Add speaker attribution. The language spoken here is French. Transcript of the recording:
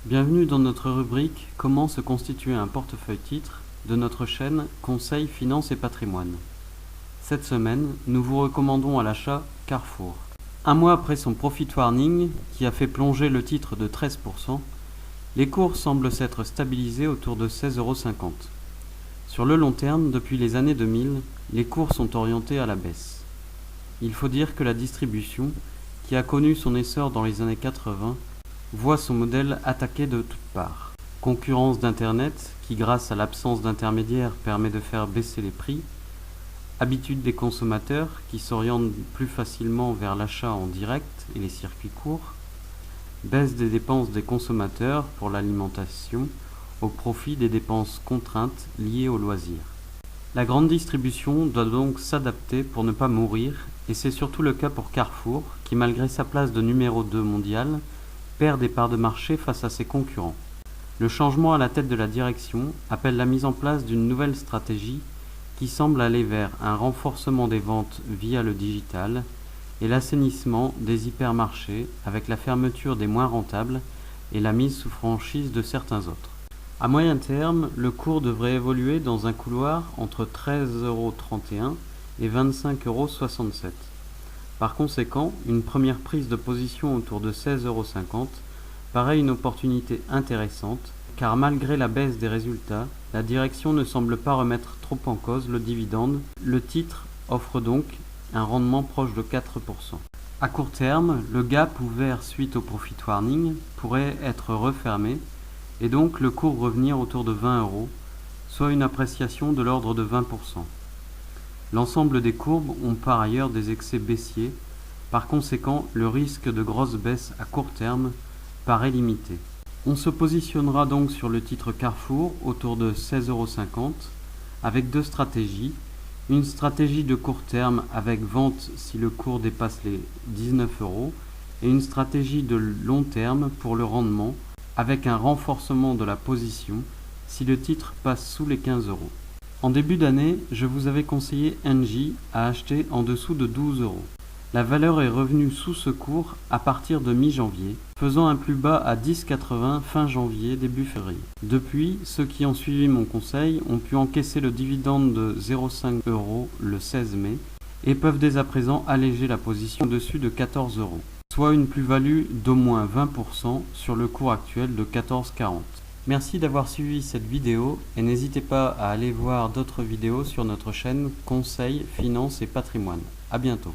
Speaker 1: Bienvenue dans notre rubrique Comment se constituer un portefeuille titre de notre chaîne Conseil Finance et Patrimoine. Cette semaine, nous vous recommandons à l'achat Carrefour. Un mois après son profit warning qui a fait plonger le titre de 13%, les cours semblent s'être stabilisés autour de 16,50 €. Sur le long terme, depuis les années 2000, les cours sont orientés à la baisse. Il faut dire que la distribution, qui a connu son essor dans les années 80, voit son modèle attaqué de toutes parts. Concurrence d'Internet, qui grâce à l'absence d'intermédiaires permet de faire baisser les prix, habitude des consommateurs, qui s'orientent plus facilement vers l'achat en direct et les circuits courts, baisse des dépenses des consommateurs pour l'alimentation au profit des dépenses contraintes liées aux loisirs. La grande distribution doit donc s'adapter pour ne pas mourir, et c'est surtout le cas pour Carrefour, qui malgré sa place de numéro 2 mondial, perd des parts de marché face à ses concurrents. Le changement à la tête de la direction appelle la mise en place d'une nouvelle stratégie qui semble aller vers un renforcement des ventes via le digital et l'assainissement des hypermarchés avec la fermeture des moins rentables et la mise sous franchise de certains autres. À moyen terme, le cours devrait évoluer dans un couloir entre 13,31 € et 25,67 €. Par conséquent, une première prise de position autour de 16,50 € paraît une opportunité intéressante, car malgré la baisse des résultats, la direction ne semble pas remettre trop en cause le dividende. Le titre offre donc un rendement proche de 4%. À court terme, le gap ouvert suite au profit warning pourrait être refermé et donc le cours revenir autour de 20 €, soit une appréciation de l'ordre de 20%. L'ensemble des courbes ont par ailleurs des excès baissiers, par conséquent le risque de grosse baisse à court terme paraît limité. On se positionnera donc sur le titre Carrefour autour de 16,50 € avec deux stratégies. Une stratégie de court terme avec vente si le cours dépasse les 19 € et une stratégie de long terme pour le rendement avec un renforcement de la position si le titre passe sous les 15 €. En début d'année, je vous avais conseillé Engie à acheter en dessous de 12 €. La valeur est revenue sous ce cours à partir de mi-janvier, faisant un plus bas à 10,80 € fin janvier, début février. Depuis, ceux qui ont suivi mon conseil ont pu encaisser le dividende de 0,5 € le 16 mai et peuvent dès à présent alléger la position au-dessus de 14 €, soit une plus-value d'au moins 20% sur le cours actuel de 14,40 €. Merci d'avoir suivi cette vidéo et n'hésitez pas à aller voir d'autres vidéos sur notre chaîne Conseil, Finance et Patrimoine. À bientôt.